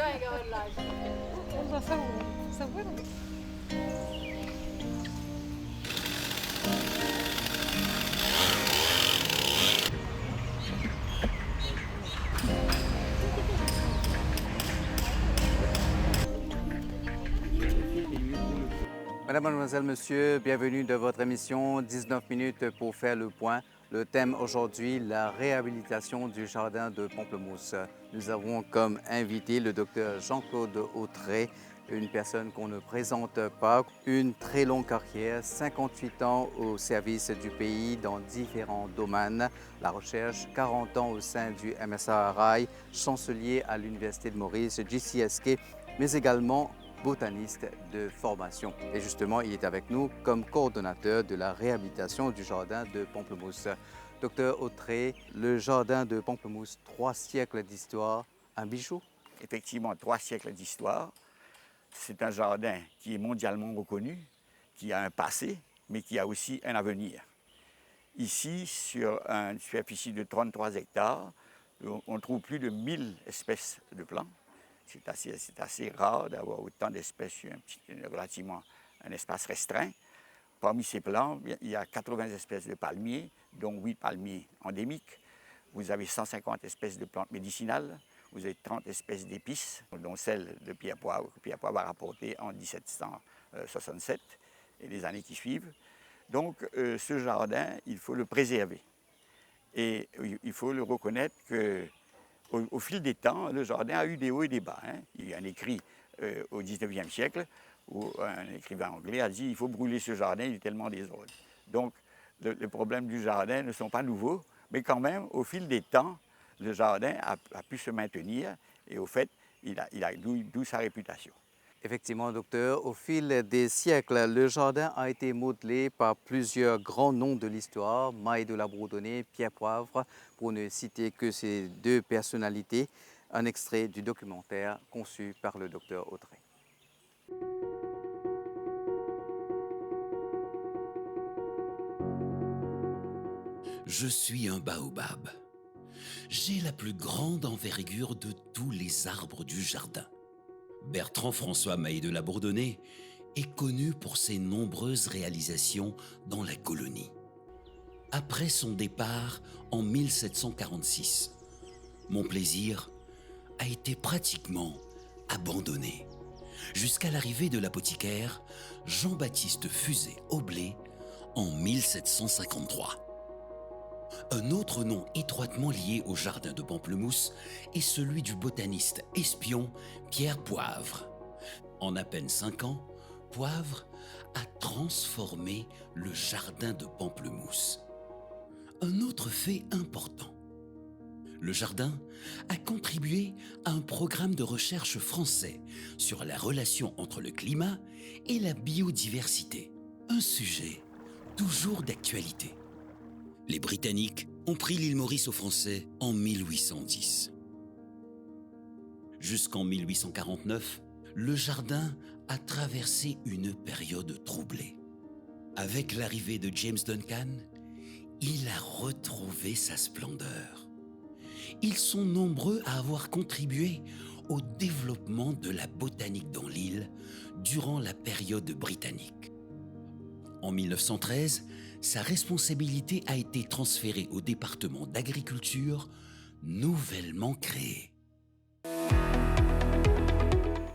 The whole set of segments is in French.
والله صوروا. Madame, mademoiselle, monsieur, bienvenue de votre émission 19 minutes pour faire le point. Le thème aujourd'hui, la réhabilitation du jardin de Pamplemousse. Nous avons comme invité le docteur Jean-Claude Autré, une personne qu'on ne présente pas, une très longue carrière, 58 ans au service du pays dans différents domaines, la recherche, 40 ans au sein du MSRI, chancelier à l'Université de Maurice, GCSK, mais également botaniste de formation. Et justement, il est avec nous comme coordonnateur de la réhabilitation du jardin de Pamplemousse. Docteur Autré, le jardin de Pamplemousse, 3 siècles d'histoire, un bijou? Effectivement, 3 siècles d'histoire. C'est un jardin qui est mondialement reconnu, qui a un passé, mais qui a aussi un avenir. Ici, sur une superficie de 33 hectares, on trouve plus de 1000 espèces de plantes. C'est assez rare d'avoir autant d'espèces sur relativement un espace restreint. Parmi ces plantes, il y a 80 espèces de palmiers, dont 8 palmiers endémiques. Vous avez 150 espèces de plantes médicinales. Vous avez 30 espèces d'épices, dont celle de Pierre Poivre, que Pierre Poivre a rapportée en 1767 et les années qui suivent. Donc, ce jardin, il faut le préserver. Et il faut le reconnaître qu'au fil des temps, le jardin a eu des hauts et des bas. Il y a un écrit au 19e siècle où un écrivain anglais a dit « il faut brûler ce jardin, il est tellement désordre ». Donc, les problèmes du jardin ne sont pas nouveaux, mais quand même, au fil des temps, le jardin a pu se maintenir et au fait, d'où sa réputation. Effectivement, docteur, au fil des siècles, le jardin a été modelé par plusieurs grands noms de l'histoire, Maille de la Bourdonnais, Pierre Poivre, pour ne citer que ces 2 personnalités. Un extrait du documentaire conçu par le docteur Autré. Je suis un baobab. J'ai la plus grande envergure de tous les arbres du jardin. Bertrand-François Maille de la Bourdonnais est connu pour ses nombreuses réalisations dans la colonie. Après son départ en 1746, mon plaisir a été pratiquement abandonné, jusqu'à l'arrivée de l'apothicaire Jean-Baptiste Fusé-Aublé en 1753. Un autre nom étroitement lié au jardin de Pamplemousse est celui du botaniste espion Pierre Poivre. En à peine 5 ans, Poivre a transformé le jardin de Pamplemousse. Un autre fait important. Le jardin a contribué à un programme de recherche français sur la relation entre le climat et la biodiversité. Un sujet toujours d'actualité. Les Britanniques ont pris l'île Maurice aux Français en 1810. Jusqu'en 1849, le jardin a traversé une période troublée. Avec l'arrivée de James Duncan, il a retrouvé sa splendeur. Ils sont nombreux à avoir contribué au développement de la botanique dans l'île durant la période britannique. En 1913, sa responsabilité a été transférée au département d'agriculture nouvellement créé.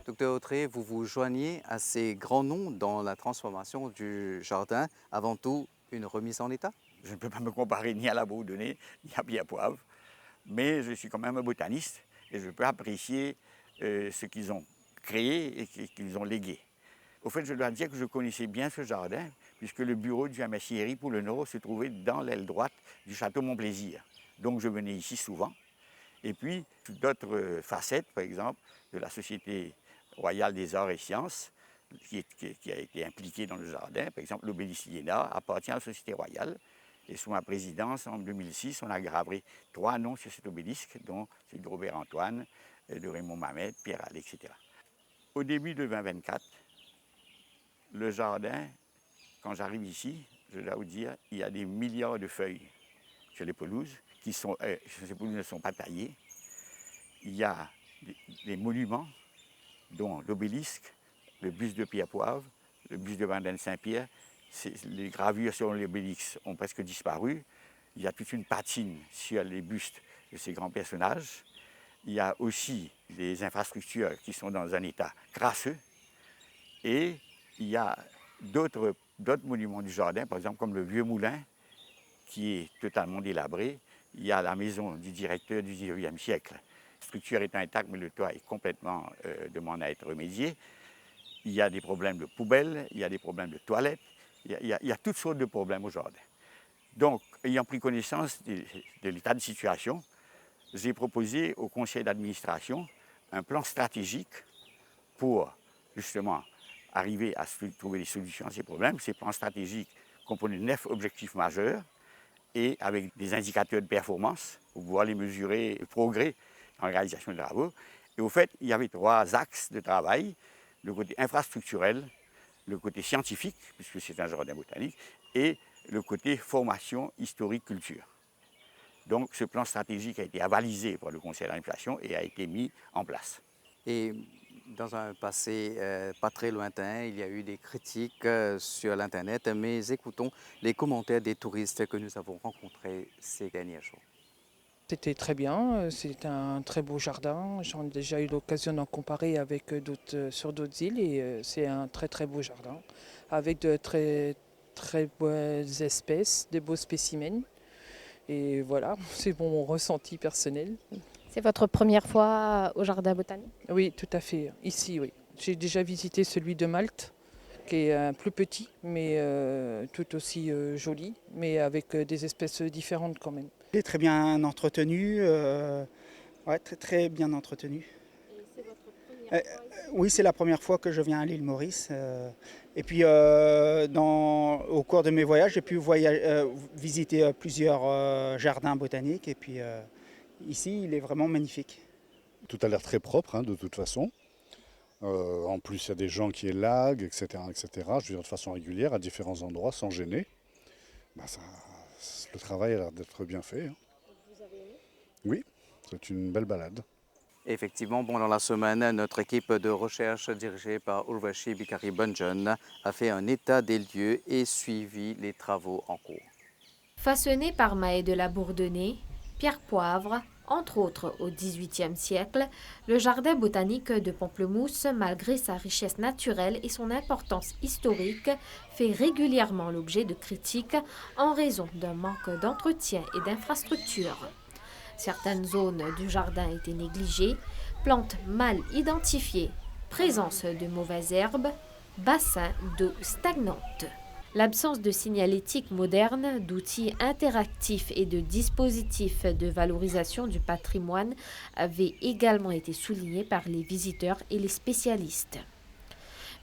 Docteur Autré, vous vous joignez à ces grands noms dans la transformation du jardin. Avant tout, une remise en état? Je ne peux pas me comparer ni à la Bourdonnais, ni à Pierre Poivre, mais je suis quand même un botaniste et je peux apprécier ce qu'ils ont créé et ce qu'ils ont légué. Au fait, je dois dire que je connaissais bien ce jardin, puisque le bureau du MSIRI pour le Nord se trouvait dans l'aile droite du château Montplaisir. Donc je venais ici souvent. Et puis, d'autres facettes, par exemple, de la Société royale des arts et sciences, qui a été impliquée dans le jardin. Par exemple, l'obélisque Liénard appartient à la Société royale. Et sous ma présidence, en 2006, on a gravé 3 noms sur cet obélisque, dont celui de Robert Antoine, de Raymond Mamet, Pierre Allais, etc. Au début de 2024, le jardin, quand j'arrive ici, je dois vous dire, il y a des milliards de feuilles sur les pelouses. Ces pelouses ne sont pas taillées. Il y a des monuments dont l'obélisque, le buste de Pierre Poivre, le buste de Madeleine Saint-Pierre. Les gravures sur l'obélisque ont presque disparu. Il y a toute une patine sur les bustes de ces grands personnages. Il y a aussi des infrastructures qui sont dans un état crasseux. Et il y a d'autres monuments du jardin, par exemple comme le Vieux Moulin, qui est totalement délabré. Il y a la maison du directeur du 19e siècle. La structure est intacte, mais le toit est complètement demande à être remédié. Il y a des problèmes de poubelles, il y a des problèmes de toilettes, il y a toutes sortes de problèmes au jardin. Donc, ayant pris connaissance de l'état de situation, j'ai proposé au conseil d'administration un plan stratégique pour justement arriver à trouver des solutions à ces problèmes. Ces plans stratégiques comprenaient 9 objectifs majeurs et avec des indicateurs de performance pour pouvoir les mesurer, le progrès dans la réalisation des travaux. Et au fait, il y avait 3 axes de travail, le côté infrastructurel, le côté scientifique, puisque c'est un jardin botanique, et le côté formation, historique, culture. Donc ce plan stratégique a été avalisé par le conseil d'administration et a été mis en place. Et dans un passé pas très lointain, il y a eu des critiques sur l'Internet, mais écoutons les commentaires des touristes que nous avons rencontrés ces derniers jours. C'était très bien, c'est un très beau jardin. J'en ai déjà eu l'occasion d'en comparer avec sur d'autres îles et c'est un très très beau jardin avec de très belles espèces, de beaux spécimens. Et voilà, c'est mon ressenti personnel. C'est votre première fois au jardin botanique? Oui, tout à fait, ici oui. J'ai déjà visité celui de Malte, qui est plus petit, mais tout aussi joli, mais avec des espèces différentes quand même. Il est très bien entretenu, ouais, très bien entretenu. Et c'est votre première fois ici? Oui, c'est la première fois que je viens à l'île Maurice. Et puis au cours de mes voyages, j'ai pu visiter plusieurs jardins botaniques. Et puis ici, il est vraiment magnifique. Tout a l'air très propre, hein, de toute façon. En plus, il y a des gens qui élaguent, etc., etc. Je veux dire, de façon régulière, à différents endroits, sans gêner. Ben, le travail a l'air d'être bien fait. Hein. Vous avez aimé? Oui, c'est une belle balade. Effectivement, pendant la semaine, notre équipe de recherche dirigée par Urvashi Bikari Bunjan a fait un état des lieux et suivi les travaux en cours. Façonné par Mahé de la Bourdonnais, Pierre Poivre, entre autres au XVIIIe siècle, le jardin botanique de Pamplemousse, malgré sa richesse naturelle et son importance historique, fait régulièrement l'objet de critiques en raison d'un manque d'entretien et d'infrastructures. Certaines zones du jardin étaient négligées, plantes mal identifiées, présence de mauvaises herbes, bassins d'eau stagnante. L'absence de signalétique moderne, d'outils interactifs et de dispositifs de valorisation du patrimoine avait également été soulignée par les visiteurs et les spécialistes.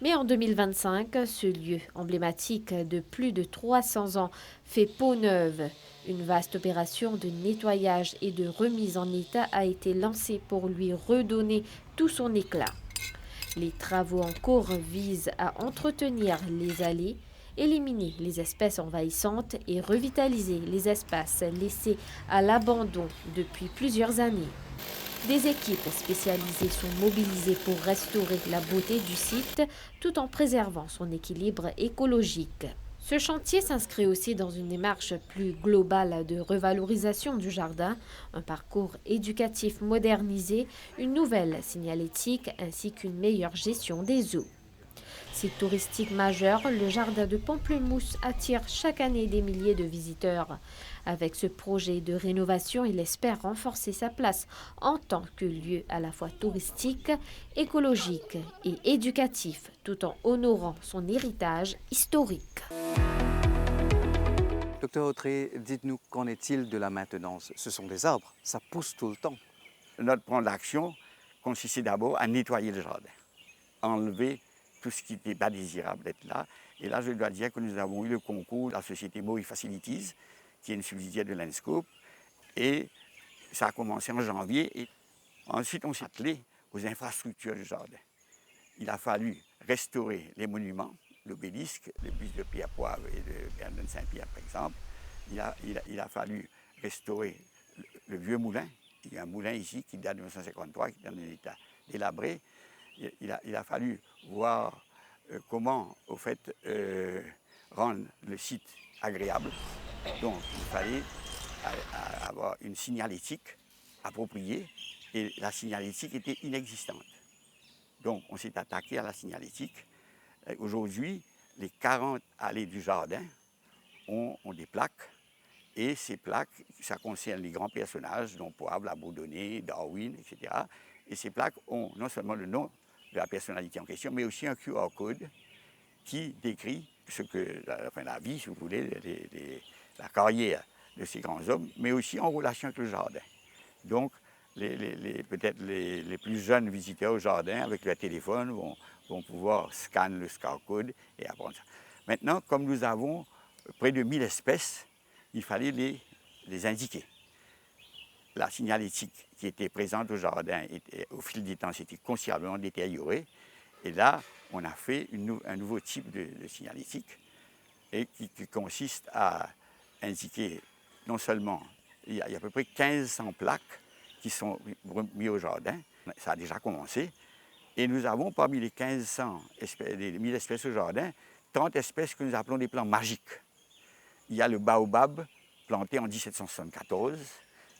Mais en 2025, ce lieu emblématique de plus de 300 ans fait peau neuve. Une vaste opération de nettoyage et de remise en état a été lancée pour lui redonner tout son éclat. Les travaux en cours visent à entretenir les allées, éliminer les espèces envahissantes et revitaliser les espaces laissés à l'abandon depuis plusieurs années. Des équipes spécialisées sont mobilisées pour restaurer la beauté du site tout en préservant son équilibre écologique. Ce chantier s'inscrit aussi dans une démarche plus globale de revalorisation du jardin, un parcours éducatif modernisé, une nouvelle signalétique ainsi qu'une meilleure gestion des eaux. Site touristique majeur, le jardin de Pamplemousse attire chaque année des milliers de visiteurs. Avec ce projet de rénovation, il espère renforcer sa place en tant que lieu à la fois touristique, écologique et éducatif, tout en honorant son héritage historique. Docteur Autré, dites-nous, qu'en est-il de la maintenance? Ce sont des arbres, ça pousse tout le temps. Notre plan d'action consistait d'abord à nettoyer le jardin, enlever tout ce qui n'était pas désirable d'être là. Et là, je dois dire que nous avons eu le concours de la société Mori Facilities, qui est une subsidiaire de l'ENSCOP, et ça a commencé en janvier. Et ensuite, on s'est attelé aux infrastructures du jardin. Il a fallu restaurer les monuments, l'obélisque, le buste de Pierre Poivre et de Madeleine Saint-Pierre, par exemple. Il a fallu restaurer le vieux moulin. Il y a un moulin ici qui date de 1953, qui est dans un état délabré. il a fallu voir comment, au fait, rendre le site agréable. Donc, il fallait avoir une signalétique appropriée et la signalétique était inexistante. Donc, on s'est attaqué à la signalétique. Aujourd'hui, les 40 allées du jardin ont des plaques et ces plaques, ça concerne les grands personnages, dont Poivre, la Bourdonnais, Darwin, etc. Et ces plaques ont non seulement le nom de la personnalité en question, mais aussi un QR code qui décrit ce que, la vie, si vous voulez, la carrière de ces grands hommes, mais aussi en relation avec le jardin. Donc, peut-être les plus jeunes visiteurs au jardin, avec leur téléphone, vont pouvoir scanner le QR code et apprendre ça. Maintenant, comme nous avons près de 1000 espèces, il fallait les indiquer. La signalétique qui était présente au jardin, au fil du temps, s'était considérablement détériorée. Et là, on a fait un nouveau type de signalétique et qui consiste à indiquer non seulement, il y a à peu près 1500 plaques qui sont mises au jardin, ça a déjà commencé, et nous avons parmi les 1500 espèces, les 1000 espèces au jardin, 30 espèces que nous appelons des plants magiques. Il y a le baobab planté en 1774,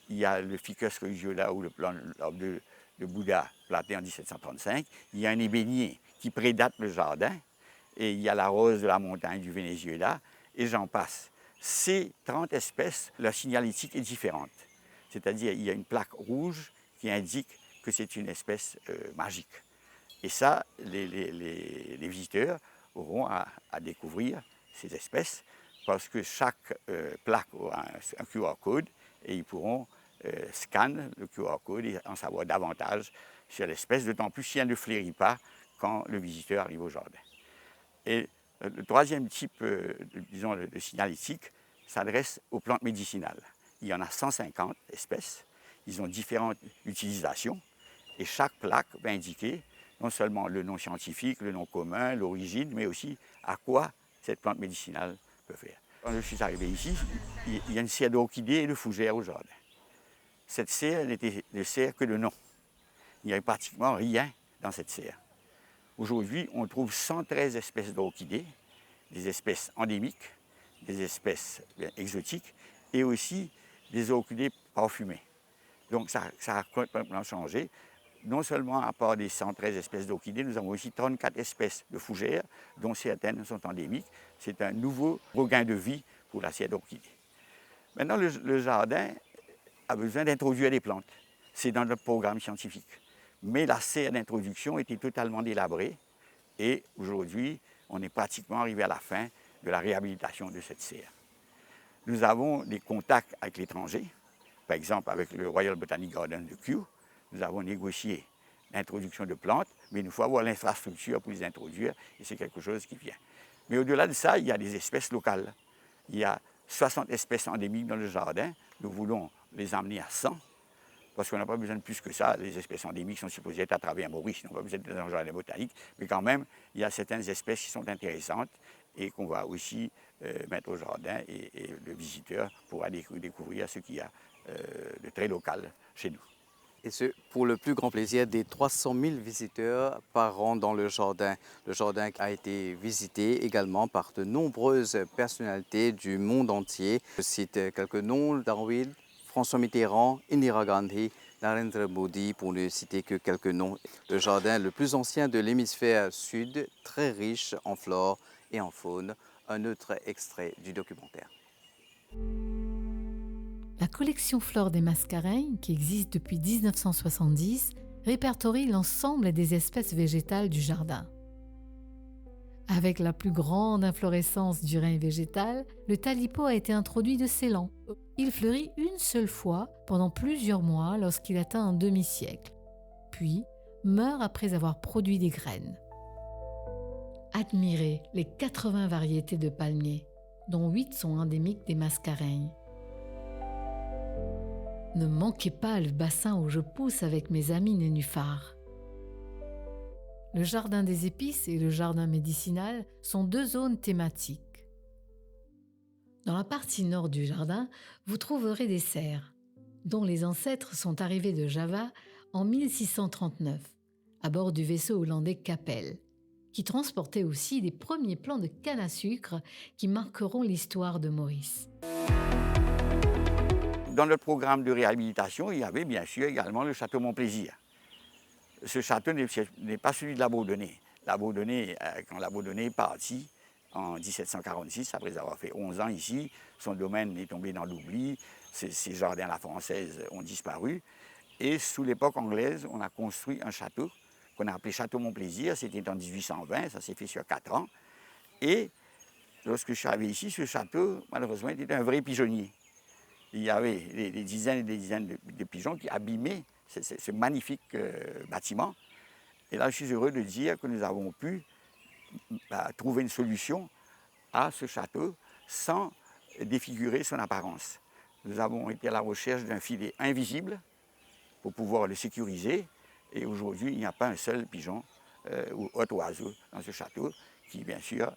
il y a le Ficus religiosa ou l'arbre de Bouddha planté en 1735, il y a un ébénier qui prédate le jardin, et il y a la rose de la montagne du Venezuela, et j'en passe. Ces 30 espèces, leur signalétique est différente. C'est-à-dire il y a une plaque rouge qui indique que c'est une espèce magique. Et ça, les visiteurs auront à découvrir ces espèces parce que chaque plaque aura un QR code et ils pourront scanner le QR code et en savoir davantage sur l'espèce, d'autant plus si elle ne fleurit pas quand le visiteur arrive au jardin. Et le troisième type, disons, de signalétique s'adresse aux plantes médicinales. Il y en a 150 espèces, ils ont différentes utilisations et chaque plaque va indiquer non seulement le nom scientifique, le nom commun, l'origine, mais aussi à quoi cette plante médicinale peut faire. Quand je suis arrivé ici, il y a une serre d'orchidées et de fougères au jardin. Cette serre n'était de serre que de nom. Il n'y avait pratiquement rien dans cette serre. Aujourd'hui, on trouve 113 espèces d'orchidées, des espèces endémiques, des espèces exotiques et aussi des orchidées parfumées. Donc ça a complètement changé. Non seulement à part des 113 espèces d'orchidées, nous avons aussi 34 espèces de fougères, dont certaines sont endémiques. C'est un nouveau regain de vie pour la serre d'orchidées. Maintenant, le jardin a besoin d'introduire des plantes. C'est dans notre programme scientifique. Mais la serre d'introduction était totalement délabrée et aujourd'hui, on est pratiquement arrivé à la fin de la réhabilitation de cette serre. Nous avons des contacts avec l'étranger, par exemple avec le Royal Botanic Garden de Kew. Nous avons négocié l'introduction de plantes, mais il faut avoir l'infrastructure pour les introduire et c'est quelque chose qui vient. Mais au-delà de ça, il y a des espèces locales. Il y a 60 espèces endémiques dans le jardin. Nous voulons les amener à 100 parce qu'on n'a pas besoin de plus que ça. Les espèces endémiques sont supposées être à travers Maurice, on n'a pas besoin d'être dans un jardin botanique, mais quand même, il y a certaines espèces qui sont intéressantes et qu'on va aussi mettre au jardin et le visiteur pourra découvrir ce qu'il y a de très local chez nous. Et ce, pour le plus grand plaisir des 300 000 visiteurs par an dans le jardin. Le jardin a été visité également par de nombreuses personnalités du monde entier. Je cite quelques noms: Darwin, François Mitterrand, Indira Gandhi, Narendra Modi, pour ne citer que quelques noms. Le jardin le plus ancien de l'hémisphère sud, très riche en flore et en faune. Un autre extrait du documentaire. La collection Flore des Mascareignes, qui existe depuis 1970, répertorie l'ensemble des espèces végétales du jardin. Avec la plus grande inflorescence du règne végétal, le talipo a été introduit de Ceylan. Il fleurit une seule fois pendant plusieurs mois lorsqu'il atteint un demi-siècle, puis meurt après avoir produit des graines. Admirez les 80 variétés de palmiers, dont 8 sont endémiques des Mascareignes. Ne manquez pas le bassin où je pousse avec mes amis nénuphars. Le jardin des épices et le jardin médicinal sont deux zones thématiques. Dans la partie nord du jardin, vous trouverez des cerfs, dont les ancêtres sont arrivés de Java en 1639, à bord du vaisseau hollandais Capelle, qui transportait aussi les premiers plants de canne à sucre qui marqueront l'histoire de Maurice. Dans notre programme de réhabilitation, il y avait bien sûr également le château Montplaisir. Ce château n'est pas celui de la Bourdonnais. La Bourdonnais, quand la Bourdonnais est partie en 1746, après avoir fait 11 ans ici, son domaine est tombé dans l'oubli, ses jardins à la française ont disparu. Et sous l'époque anglaise, on a construit un château qu'on a appelé Château Montplaisir, c'était en 1820, ça s'est fait sur 4 ans. Et lorsque je suis arrivé ici, ce château, malheureusement, était un vrai pigeonnier. Il y avait des dizaines et des dizaines de pigeons qui abîmaient ce magnifique bâtiment. Et là, je suis heureux de dire que nous avons pu trouver une solution à ce château sans défigurer son apparence. Nous avons été à la recherche d'un filet invisible pour pouvoir le sécuriser. Et aujourd'hui, il n'y a pas un seul pigeon ou autre oiseau dans ce château qui, bien sûr,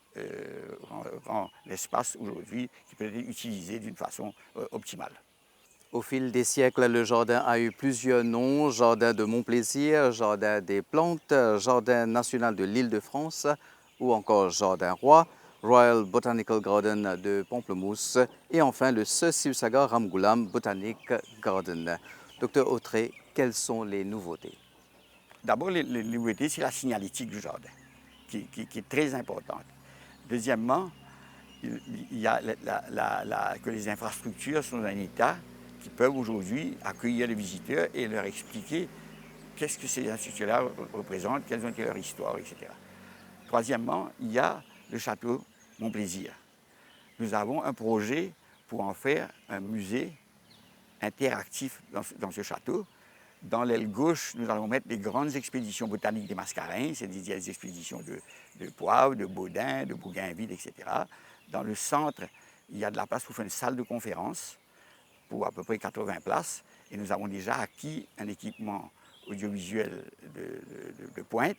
rend l'espace aujourd'hui qui peut être utilisé d'une façon optimale. Au fil des siècles, le jardin a eu plusieurs noms, jardin de Montplaisir, jardin des plantes, jardin national de l'Île-de-France ou encore jardin roi, Royal Botanical Garden de Pamplemousse et enfin le Sir Sivasagar Ramgoolam Botanic Garden. Docteur Autré, quelles sont les nouveautés? D'abord, les nouveautés, c'est la signalétique du jardin, qui est très importante. Deuxièmement, il y a que les infrastructures sont dans un état qui peuvent aujourd'hui accueillir les visiteurs et leur expliquer qu'est-ce que ces instituts-là représentent, quelles ont été leur histoire, etc. Troisièmement, il y a le château Montplaisir. Nous avons un projet pour en faire un musée interactif dans ce château. Dans l'aile gauche, nous allons mettre les grandes expéditions botaniques des Mascareignes, c'est-à-dire des expéditions de Poivre, de Baudin, de Bougainville, etc. Dans le centre, il y a de la place pour faire une salle de conférence pour à peu près 80 places. Et nous avons déjà acquis un équipement audiovisuel de pointe.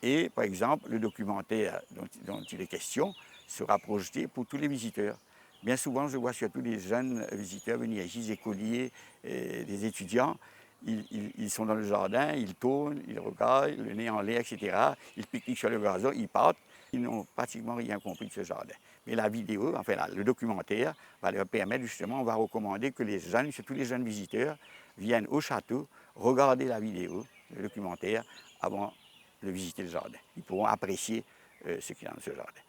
Et par exemple, le documentaire dont il est question sera projeté pour tous les visiteurs. Bien souvent, je vois surtout des jeunes visiteurs venir ici, des écoliers, des étudiants. Ils sont dans le jardin, ils tournent, ils regardent, le nez en l'air, etc. Ils pique-niquent sur le gazon, ils partent. Ils n'ont pratiquement rien compris de ce jardin. Mais la vidéo, enfin le documentaire, va leur permettre justement, on va recommander que les jeunes, surtout les jeunes visiteurs, viennent au château, regarder la vidéo, le documentaire, avant de visiter le jardin. Ils pourront apprécier ce qu'il y a dans ce jardin.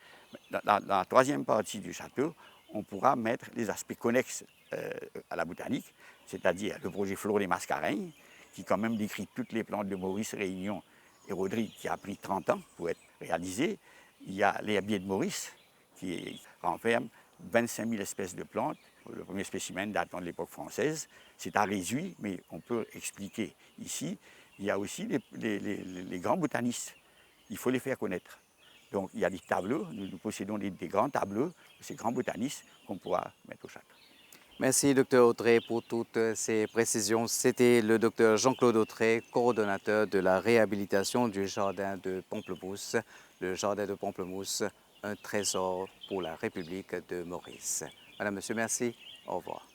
Dans la troisième partie du château, on pourra mettre les aspects connexes à la botanique, c'est-à-dire le projet Flore des Mascareignes, qui quand même décrit toutes les plantes de Maurice, Réunion et Rodrigue, qui a pris 30 ans pour être réalisé. Il y a l'herbier de Maurice, qui renferme 25 000 espèces de plantes. Le premier spécimen datant de l'époque française. C'est à Résuy, mais on peut expliquer ici. Il y a aussi les grands botanistes. Il faut les faire connaître. Donc il y a des tableaux, nous possédons des grands tableaux de ces grands botanistes qu'on pourra mettre au château. Merci, Dr Autré, pour toutes ces précisions. C'était le Dr Jean-Claude Autré, coordonnateur de la réhabilitation du jardin de Pamplemousse. Le jardin de Pamplemousse, un trésor pour la République de Maurice. Madame, Monsieur, merci. Au revoir.